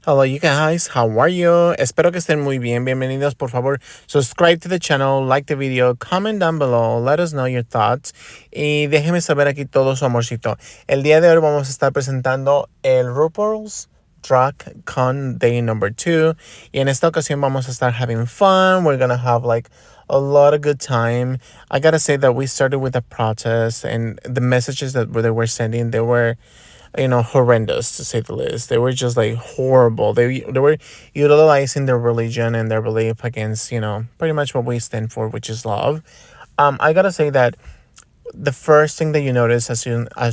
Hello you guys, how are you? Espero que estén muy bien, bienvenidos. Por favor, subscribe to the channel, like the video, comment down below, let us know your thoughts y déjenme saber aquí todo su amorcito. El día de hoy vamos a estar presentando el RUPAULS DRAGCON Day number 2 y en esta ocasión vamos a estar having fun. We're gonna have like a lot of good time. I gotta say that we started with a protest and the messages that they were sending, they were horrendous to say the least. They were just like horrible. They were utilizing their religion and their belief against pretty much what we stand for, which is love. I gotta say that the first thing that you notice as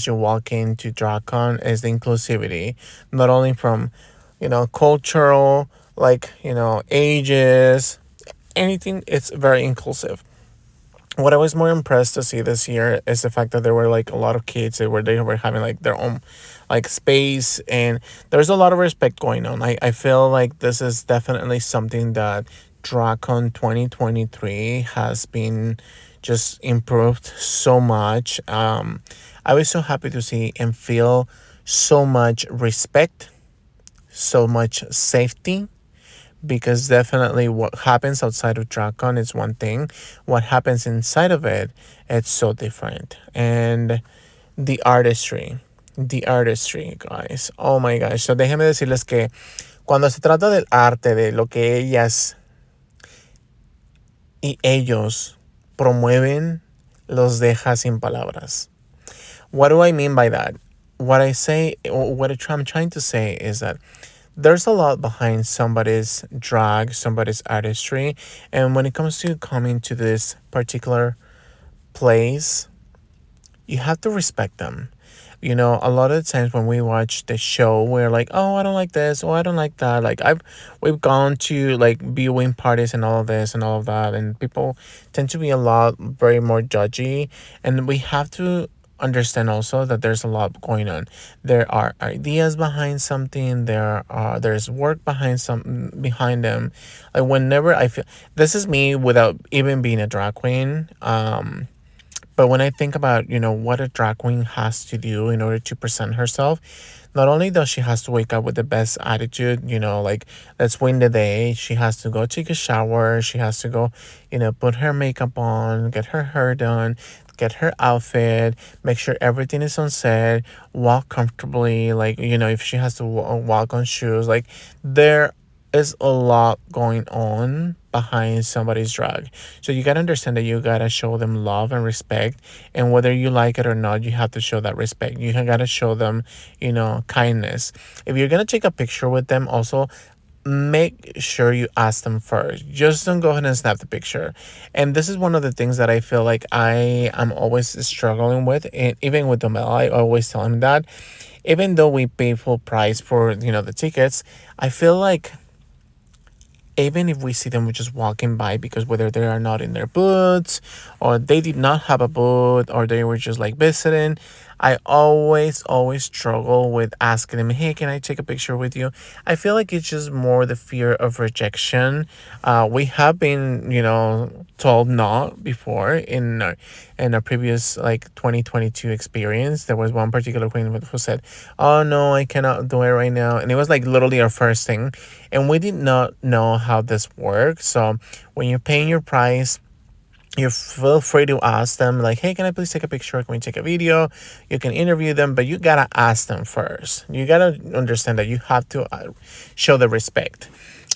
you walk into DRAGCON is the inclusivity, not only from cultural, like ages, anything. It's very inclusive. What I was more impressed to see this year is the fact that there were like a lot of kids they were having like their own like space, and there's a lot of respect going on. I feel like this is definitely something that DRAGCON 2023 has been just improved so much. I was so happy to see and feel so much respect, so much safety, because definitely what happens outside of DRAGCON is one thing. What happens inside of it, it's so different. And the artistry, guys. Oh my gosh. So déjenme decirles que cuando se trata del arte, de lo que ellas y ellos promueven, los deja sin palabras. What do I mean by that? What I'm trying to say is that there's a lot behind somebody's drag, somebody's artistry. And when it comes to coming to this particular place, you have to respect them. A lot of the times when we watch the show, we're like, oh, I don't like this, or I don't like that. Like we've gone to like viewing parties and all of this and all of that, and people tend to be a lot very more judgy. And we have to understand also that there's a lot going on. There are ideas behind something. There's work behind them. Like whenever I feel, this is me without even being a drag queen. But when I think about, what a drag queen has to do in order to present herself, not only does she has to wake up with the best attitude, like let's win the day, she has to go take a shower, she has to go, put her makeup on, get her hair done, get her outfit, make sure everything is on set, walk comfortably, like, if she has to walk on shoes, like there is a lot going on behind somebody's drag. So you gotta understand that you gotta show them love and respect, and whether you like it or not, you have to show that respect. You gotta show them kindness. If you're gonna take a picture with them, also make sure you ask them first. Just don't go ahead and snap the picture. And this is one of the things that I feel like I am always struggling with, and even with Domel, I always tell him that even though we pay full price for the tickets, I feel like even if we see them just walking by, because whether they are not in their booths or they did not have a booth or they were just like visiting, I always struggle with asking them, hey, can I take a picture with you? I feel like it's just more the fear of rejection. We have been, told no before in a previous like 2022 experience. There was one particular queen who said, oh no, I cannot do it right now. And it was like literally our first thing. And we did not know how this works. So when you're paying your price, you feel free to ask them like, hey, can I please take a picture? Can we take a video? You can interview them, but you gotta ask them first. You gotta understand that you have to show the respect.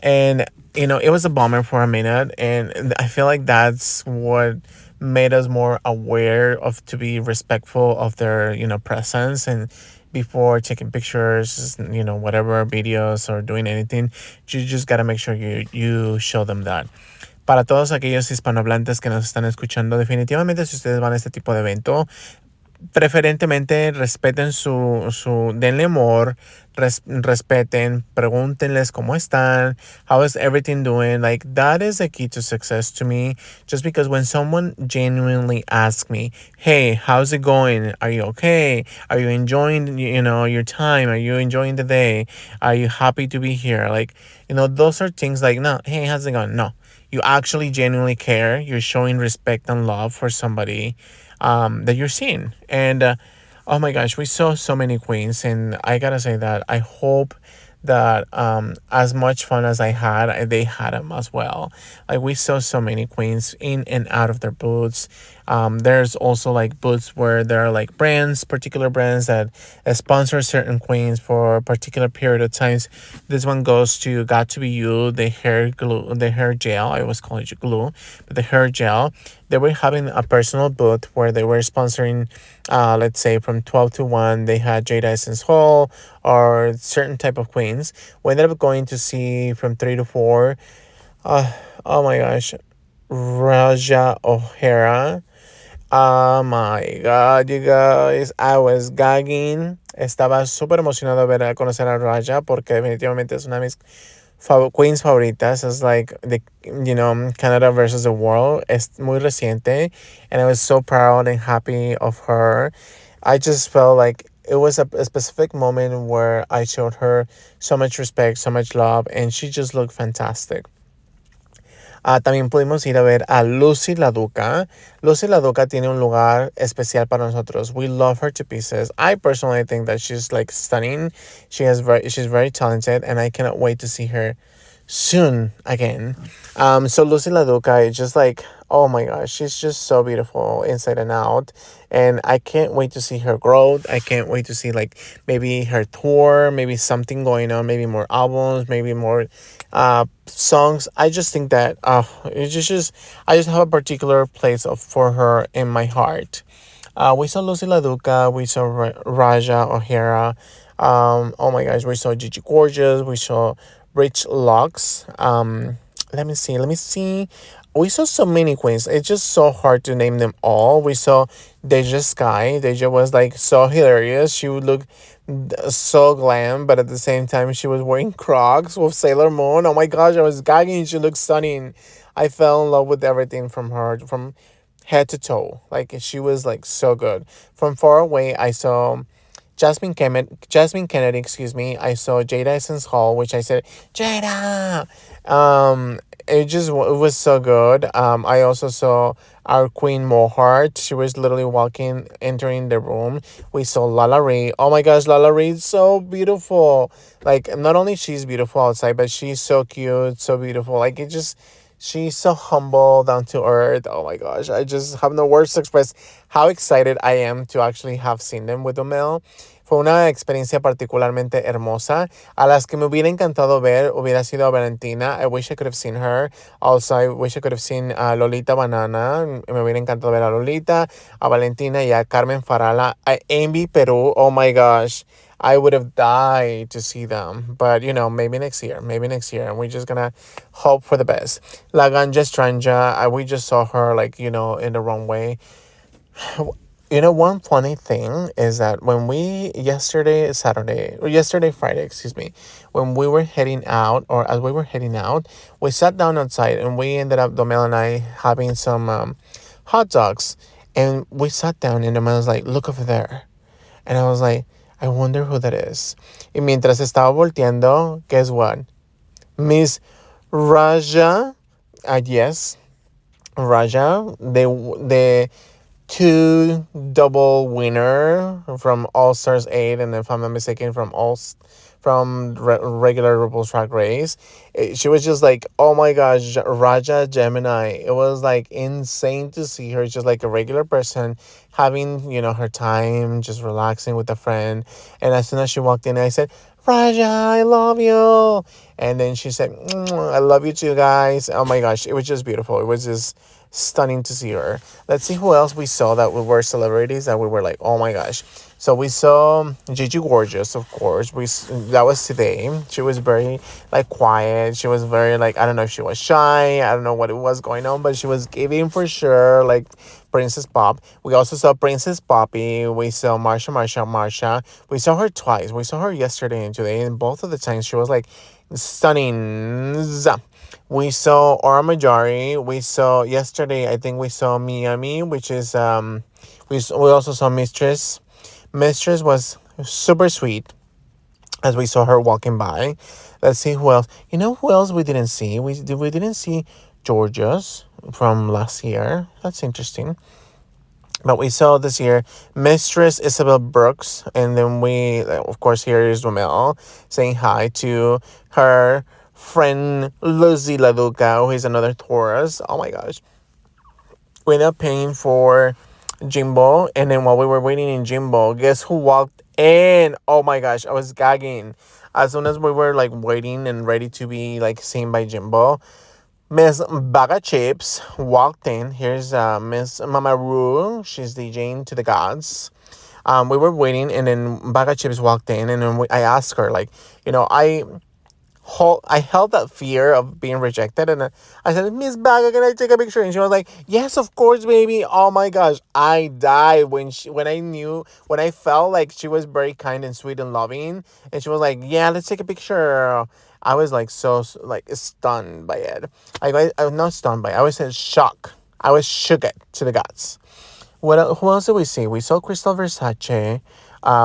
And it was a bummer for a minute, and I feel like that's what made us more aware of to be respectful of their presence, and before taking pictures, whatever videos or doing anything, you just gotta make sure you show them that. Para todos aquellos hispanohablantes que nos están escuchando, definitivamente si ustedes van a este tipo de evento, preferentemente respeten denle amor, respeten, pregúntenles cómo están, how is everything doing. Like that is the key to success to me. Just because when someone genuinely asks me, hey, how's it going? Are you okay? Are you enjoying your time? Are you enjoying the day? Are you happy to be here? Like those are things like, no, hey, how's it going? No, you actually genuinely care. You're showing respect and love for somebody that you're seeing. And oh my gosh, we saw so many queens, and I gotta say that I hope that as much fun as I had, they had them as well. Like we saw so many queens in and out of their booths. There's also like booths where there are like brands, particular brands that sponsor certain queens for a particular period of times. This one goes to Got to Be You, the hair glue, the hair gel. I always call it glue, but the hair gel. They were having a personal booth where they were sponsoring, let's say from 12 to 1, they had Jade Essence Hall or certain type of queens. We ended up going to see from 3 to 4. Uh, oh my gosh, Raja O'Hara. Oh my God, you guys. I was gagging. Estaba súper emocionado de ver a conocer a Raja porque definitivamente es una de mis queens favoritas. It's like the, Canada versus the world. Es muy reciente. And I was so proud and happy of her. I just felt like it was a specific moment where I showed her so much respect, so much love, and she just looked fantastic. También pudimos ir a ver a Lucy La Duca. Lucy La Duca tiene un lugar especial para nosotros. We love her to pieces. I personally think that she's like stunning. She's very talented, and I cannot wait to see her soon again. So Lucy La Duca is just like, oh my gosh, she's just so beautiful inside and out. And I can't wait to see her growth. I can't wait to see like maybe her tour, maybe something going on, maybe more albums, maybe more songs. I just think that I just have a particular place for her in my heart. We saw Lucy La Duca, we saw Raja O'Hara. Oh my gosh, we saw Gigi Gorgeous, we saw Rich Locks. Let me see. We saw so many queens. It's just so hard to name them all. We saw Deja Sky. Deja was like so hilarious. She would look so glam, but at the same time, she was wearing Crocs with Sailor Moon. Oh my gosh, I was gagging. She looked stunning. I fell in love with everything from her, from head to toe. Like she was like so good. From far away, I saw Jasmine Kennedy, excuse me. I saw Jada Essence Hall, which I said, Jada. It was so good. I also saw our Queen Mohart. She was literally entering the room. We saw Lala Ray. Oh my gosh, Lala Ray is so beautiful. Like not only she's beautiful outside, but she's so cute, so beautiful. Like she's so humble, down to earth. Oh my gosh, I just have no words to express how excited I am to actually have seen them with Omel. Fue una experiencia particularmente hermosa. A las que me hubiera encantado ver hubiera sido a Valentina. I wish I could have seen her. Also, I wish I could have seen a Lolita Banana. Me hubiera encantado ver a Lolita, a Valentina y a Carmen Farala. A Envy Perú. Oh my gosh. I would have died to see them. But, maybe next year. Maybe next year. And we're just going to hope for the best. La Ganja Stranja. We just saw her, like, in the wrong way. One funny thing is that when yesterday, Friday, excuse me, when we were heading out, or as we were heading out, we sat down outside and we ended up, Domel and I, having some hot dogs. And we sat down and Domel was like, look over there. And I was like, I wonder who that is. Y mientras estaba volteando, guess what? Miss Raja, yes, Raja, the two double winner from All Stars 8, and if I'm not mistaken, from regular RuPaul's Drag Race. She was just like, oh my gosh, Raja Gemini. It was like insane to see her just like a regular person having, her time, just relaxing with a friend. And as soon as she walked in, I said, Raja, I love you. And then she said, I love you too, guys. Oh my gosh, it was just beautiful. It was just stunning to see her. Let's see who else we saw that were celebrities that we were like, oh my gosh. So we saw Gigi Gorgeous, of course. That was today. She was very like quiet. She was very like, I don't know if she was shy. I don't know what it was going on, but she was giving for sure, like Princess Pop. We also saw Princess Poppy. We saw Marsha. We saw her twice. We saw her yesterday and today, and both of the times she was like stunning. We saw Aura Majari. We saw yesterday, I think we saw Miami, which is we also saw Mistress. Mistress was super sweet as we saw her walking by. Let's see who else. You know who else we didn't see? We didn't see Georgia's from last year. That's interesting. But we saw this year Mistress Isabel Brooks, and then we, of course, here is Romel saying hi to her friend Lucy Laduca, who is another Taurus. Oh my gosh. We ended up paying for Jimbo, and then while we were waiting in Jimbo, guess who walked in? Oh my gosh, I was gagging. As soon as we were like waiting and ready to be like seen by Jimbo, Miss Baga Chips walked in. Here's Miss Mama Ru. She's DJing to the gods. We were waiting, and then Baga Chips walked in, and then I asked her, like, I held that fear of being rejected, and I said, Miss Baga, can I take a picture? And she was like, yes, of course, baby. Oh my gosh, I died when I felt like she was very kind and sweet and loving, and she was like, yeah, let's take a picture. I was like like stunned by it. I was not stunned by it. I was in shock. I was shook it to the guts. Who else did we see? We saw Crystal Versace.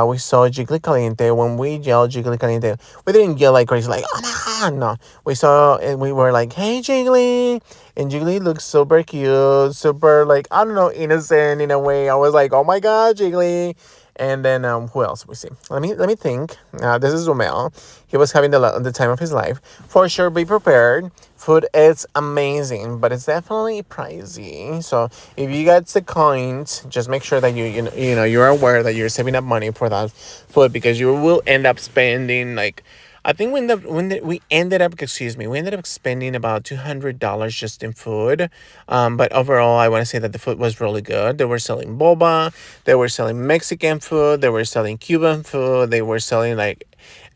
We saw Jiggly Caliente. When we yelled Jiggly Caliente, we didn't yell like crazy, like, oh my god, no. We saw, and we were like, hey, Jiggly. And Jiggly looked super cute, super, like, I don't know, innocent in a way. I was like, oh my god, Jiggly. And then who else we see? Let me think. This is Romel. He was having the time of his life. For sure, be prepared. Food is amazing, but it's definitely pricey. So if you get the coins, just make sure that you're aware that you're saving up money for that food, because you will end up spending like, I think we ended up, excuse me, we ended up spending about $200 just in food. But overall, I want to say that the food was really good. They were selling boba, they were selling Mexican food, they were selling Cuban food, they were selling like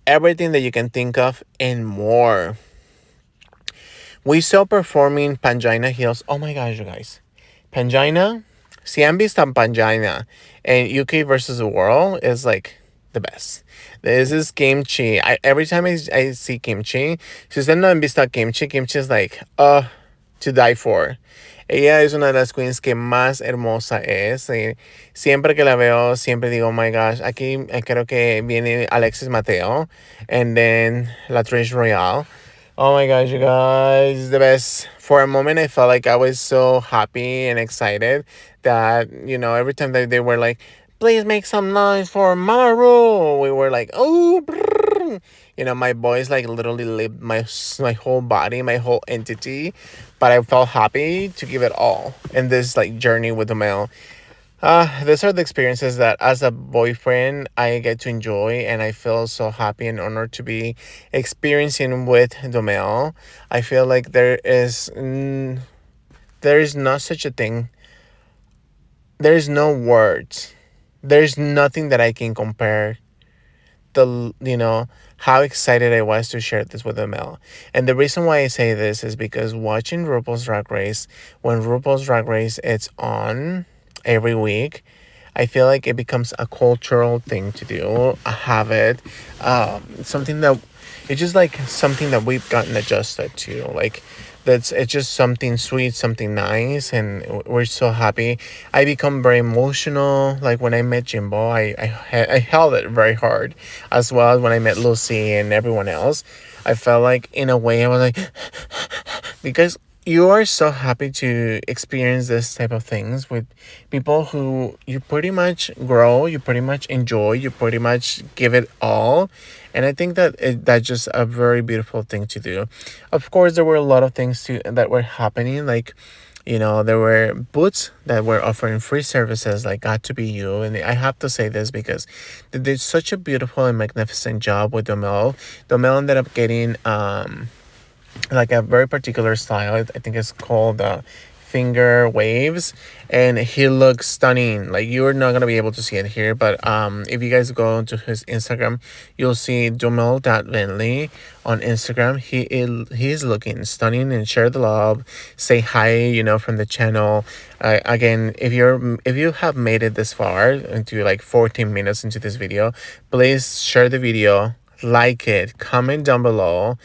everything that you can think of and more. We saw performing Pangina Hills. Oh my gosh, you guys. Pangina, si han visto Pangina and UK versus the world is like the best. This is kimchi. Every time I see kimchi, si ustedes no han visto kimchi is like, to die for. Ella es una de las queens que más hermosa es. Y siempre que la veo, siempre digo, oh my gosh, aquí creo que viene Alexis Mateo. And then La Trish Royale. Oh my gosh, you guys, the best. For a moment, I felt like I was so happy and excited that, every time that they were like, please make some noise for Mama Ru, we were like, oh, brrr. My voice like literally lived my whole body, my whole entity. But I felt happy to give it all in this like journey with the male. These are the experiences that as a boyfriend I get to enjoy, and I feel so happy and honored to be experiencing with Domel. I feel like there is not such a thing. There is no words. There's nothing that I can compare how excited I was to share this with Domel. And the reason why I say this is because watching RuPaul's Drag Race, when RuPaul's Drag Race it's on every week, I feel like it becomes a cultural thing to do, a habit, something that it's just like something that we've gotten adjusted to. Like it's just something sweet, something nice, and we're so happy. I become very emotional. Like when I met Jimbo, I held it very hard, as well as when I met Lucy and everyone else. I felt like in a way I was like because you are so happy to experience this type of things with people who you pretty much grow, you pretty much enjoy, you pretty much give it all. And I think that that's just a very beautiful thing to do. Of course, there were a lot of things that were happening. Like, there were booths that were offering free services like Got to Be You. And I have to say this because they did such a beautiful and magnificent job with Domel. Domel ended up getting like a very particular style. I think it's called finger waves, and he looks stunning. Like you're not gonna be able to see it here, but if you guys go to his Instagram, you'll see Domel.Bentley on Instagram. He's looking stunning, and share the love, say hi, from the channel. Again, if you have made it this far into like 14 minutes into this video, please share the video, like it, comment down below,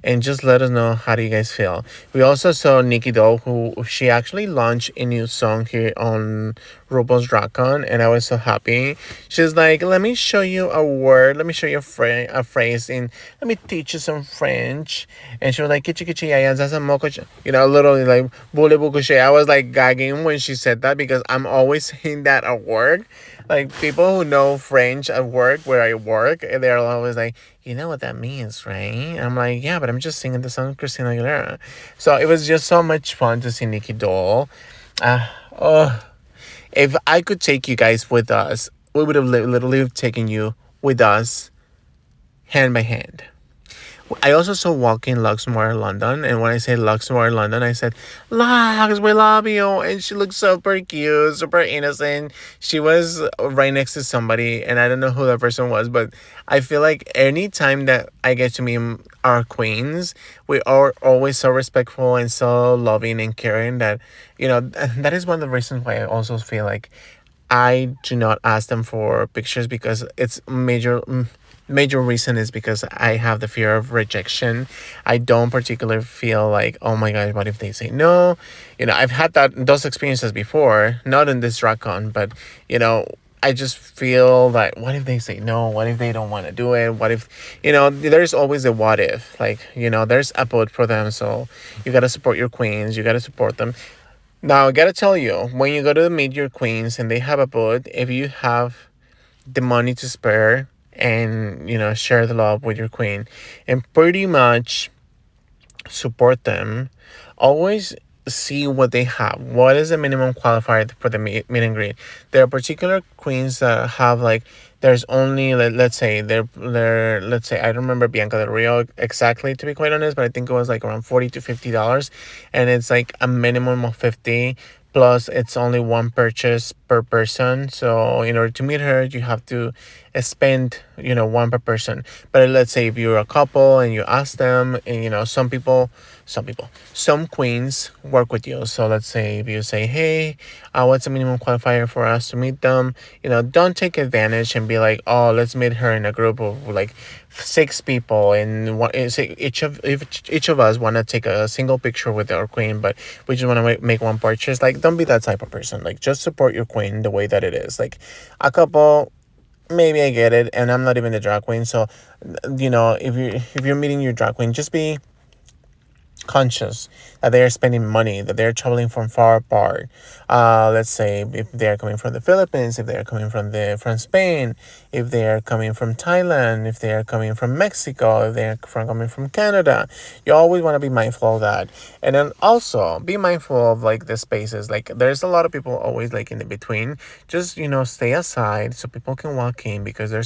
and just let us know how do you guys feel. We also saw Nikki Doll, who she actually launched a new song here on RUPAULS DRAGCON, and I was so happy. She's like, let me show you a word, let me show you a phrase, and let me teach you some French. And she was like, kichi kichi yaya zasa moko literally like bule bukushe. I was like gagging when she said that because I'm always saying that at work. Like people who know French at work where I work, they're always like, you know what that means, right? I'm like, yeah, but I'm just singing the song of Christina Aguilera. So it was just so much fun to see Nikki Doll. Oh, if I could take you guys with us, we would have literally taken you with us hand by hand. I also saw Walking Luxembourg, London, and when I say Luxembourg, London, I said, Lux, we love you, and she looked super cute, super innocent. She was right next to somebody, and I don't know who that person was, but I feel like anytime that I get to meet our queens, we are always so respectful and so loving and caring that, that is one of the reasons why I also feel like I do not ask them for pictures because it's major reason is because I have the fear of rejection. I don't particularly feel like, oh my gosh, what if they say no? I've had those experiences before, not in this DRAGCON, but I just feel that what if they say no? What if they don't want to do it? What if, there's always a what if. Like, there's a vote for them, so you got to support your queens, you got to support them. Now, I got to tell you, when you go to meet your queens and they have a vote, if you have the money to spare and share the love with your queen and pretty much support them, always see what they have. What is the minimum qualifier for the meet and greet? There are particular queens that have like there's only let's say let's say I don't remember Bianca Del Rio exactly, to be quite honest, but I think it was like around $40 to $50, and it's like a minimum of 50, plus it's only one purchase per person. So in order to meet her, you have to spend one per person. But let's say if you're a couple and you ask them, and some queens work with you. So let's say if you say, hey, what's the minimum qualifier for us to meet them, don't take advantage and be like, oh, let's meet her in a group of like 6 people, and say each of us want to take a single picture with our queen, but we just want to make one purchase. Like, don't be that type of person. Like, just support your queen the way that it is. Like, a couple, maybe I get it, and I'm not even a drag queen, so if you're meeting your drag queen, just be conscious that they are spending money, that they're traveling from far apart. Let's say if they are coming from the Philippines, if they are coming from Spain, if they are coming from Thailand, if they are coming from Mexico, if they are coming from Canada. You always want to be mindful of that. And then also be mindful of like the spaces. Like, there's a lot of people always like in the between. Just stay aside so people can walk in, because there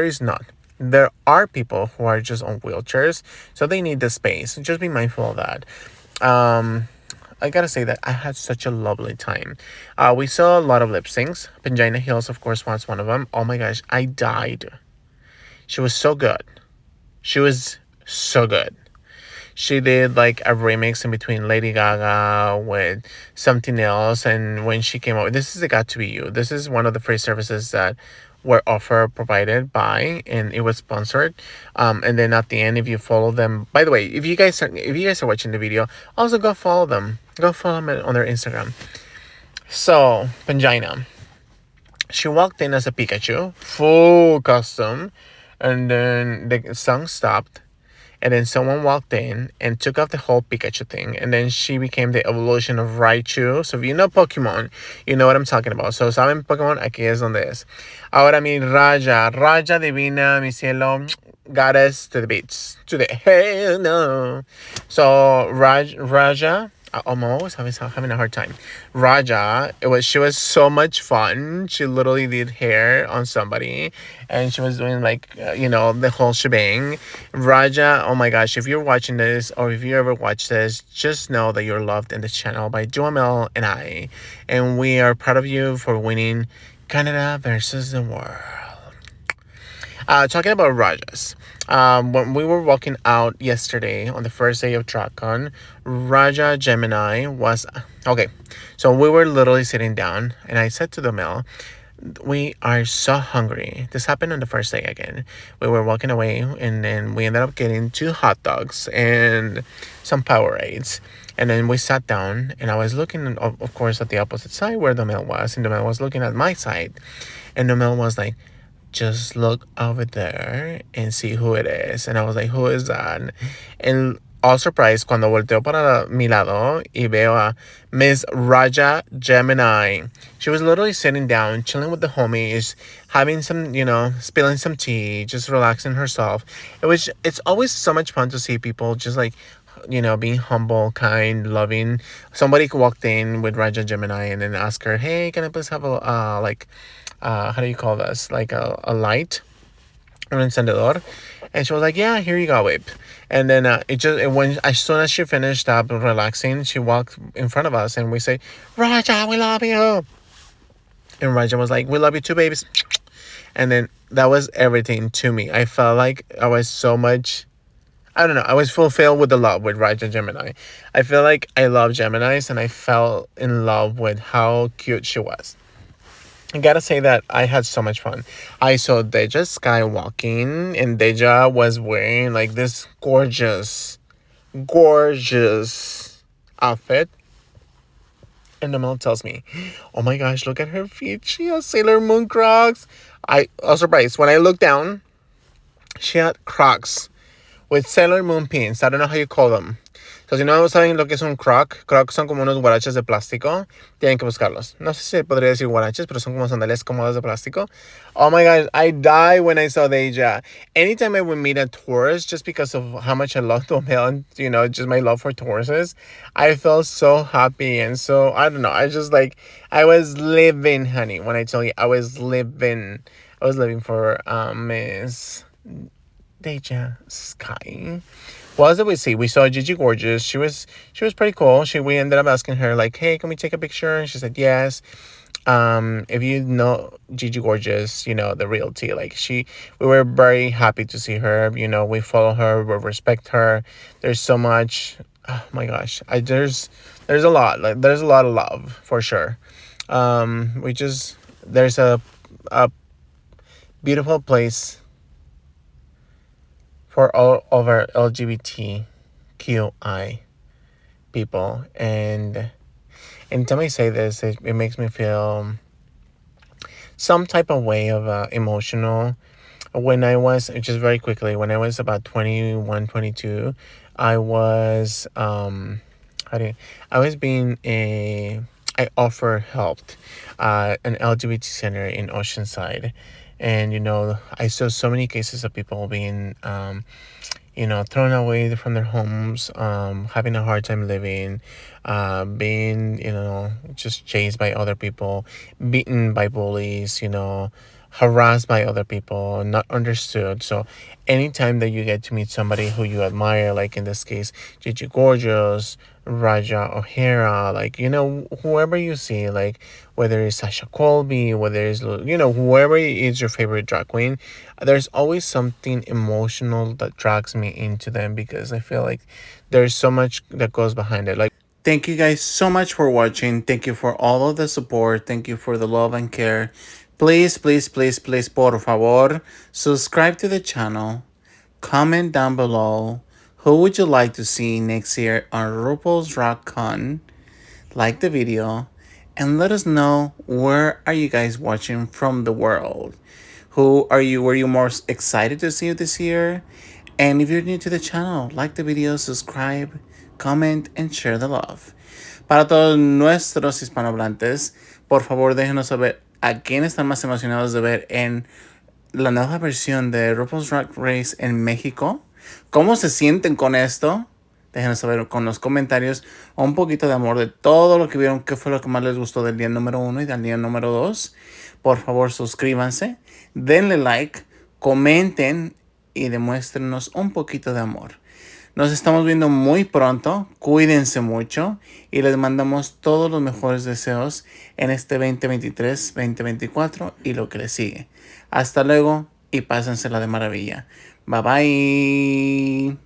is not. There are people who are just on wheelchairs, so they need the space. Just be mindful of that. I gotta say that I had such a lovely time. We saw a lot of lip syncs. Pangina Hills, of course, was one of them. Oh my gosh, I died. She was so good. She was so good. She did like a remix in between Lady Gaga with something else, and when she came out, this is a Got to Be You. This is one of the free services that were provided by, and it was sponsored. And then at the end, if you follow them, by the way, if you guys are watching the video, also go follow them. Go follow them on their Instagram. So Pangina, she walked in as a Pikachu, full costume, and then the song stopped. And then someone walked in and took off the whole Pikachu thing. And then she became the evolution of Raichu. So if you know Pokemon, you know what I'm talking about. So saben Pokemon, aquí es donde es. Ahora mi Raja divina, mi cielo, goddess to the beats, to the hell no. So Raja, I'm always having a hard time. Raja, she was so much fun. She literally did hair on somebody, and she was doing like the whole shebang. Raja, oh my gosh, if you're watching this, or if you ever watch this, just know that you're loved in this channel by Duamel and I, and we are proud of you for winning Canada versus the world. Talking about Rajas, when we were walking out yesterday on the first day of DRAGCON, Raja Gemini was okay. So we were literally sitting down, and I said to the male, We are so hungry. This happened on the first day again. We were walking away and then we ended up getting 2 hot dogs and some Powerades. And then we sat down and I was looking, of course, at the opposite side where the mail was. And the mail was looking at my side. And the mail was like, just look over there and see who it is. And I was like, who is that? And all surprised cuando volteo para mi lado y veo a Miss Raja Gemini. She was literally sitting down, chilling with the homies, having some, spilling some tea, just relaxing herself. It's always so much fun to see people just like, being humble, kind, loving. Somebody walked in with Raja Gemini and then asked her, hey, can I please have how do you call this? Like a light, un encendedor. And she was like, yeah, here you go, babe. And then when as soon as she finished up relaxing, she walked in front of us and we say, Raja, we love you. And Raja was like, we love you too, babies. And then that was everything to me. I felt like I was so much, I don't know, I was fulfilled with the love with Raja Gemini. I feel like I love Geminis and I fell in love with how cute she was. I gotta say that I had so much fun. I saw Deja skywalking, and Deja was wearing like this gorgeous outfit. And the mail tells me, oh my gosh, look at her feet. She has Sailor Moon Crocs. I was surprised. When I looked down, she had Crocs with Sailor Moon pins. I don't know how you call them. So, si no saben lo que es un croc son como unos guaraches de plástico. Tienen que buscarlos. No sé si se podría decir guaraches, pero son como sandalias cómodas de plástico. Oh my gosh, I die when I saw Deja. Anytime I would meet a tourist, just because of how much I love Domel and, just my love for tourists, I felt so happy. And so, I don't know, I was living, honey. When I tell you, I was living for Miss Deja Sky. What else did we see? We saw Gigi Gorgeous. She was pretty cool. We ended up asking her like, hey, can we take a picture? And she said yes. If you know Gigi Gorgeous, the real tea. Like we were very happy to see her. We follow her, we respect her. There's so much. Oh my gosh, there's a lot. Like there's a lot of love for sure. There's a beautiful place for all of our LGBTQI people. And anytime I say this, it makes me feel some type of way of emotional. When I was, just very quickly, when I was about 21, 22, I was, I offer helped an LGBT center in Oceanside. And, I saw so many cases of people being, thrown away from their homes, having a hard time living, being, just chased by other people, beaten by bullies, harassed by other people, not understood. So anytime that you get to meet somebody who you admire, like in this case, Gigi Gorgeous, Raja O'Hara, like, whoever you see, like whether it's Sasha Colby, whether it's, whoever is your favorite drag queen, there's always something emotional that drags me into them because I feel like there's so much that goes behind it. Like, thank you guys so much for watching. Thank you for all of the support. Thank you for the love and care. Please, please, please, please, por favor, subscribe to the channel. Comment down below who would you like to see next year on RuPaul's DRAGCon. Like the video and let us know where are you guys watching from the world. Were you more excited to see this year? And if you're new to the channel, like the video, subscribe, comment, and share the love. Para todos nuestros hispanohablantes, por favor déjenos saber a quién están más emocionados de ver en la nueva versión de RuPaul's Drag Race en México. ¿Cómo se sienten con esto? Déjenos saber con los comentarios un poquito de amor de todo lo que vieron, qué fue lo que más les gustó del día número 1 y del día número 2. Por favor, suscríbanse, denle like, comenten y demuéstrenos un poquito de amor. Nos estamos viendo muy pronto, cuídense mucho y les mandamos todos los mejores deseos en este 2023, 2024 y lo que les sigue. Hasta luego y pásensela de maravilla. Bye bye.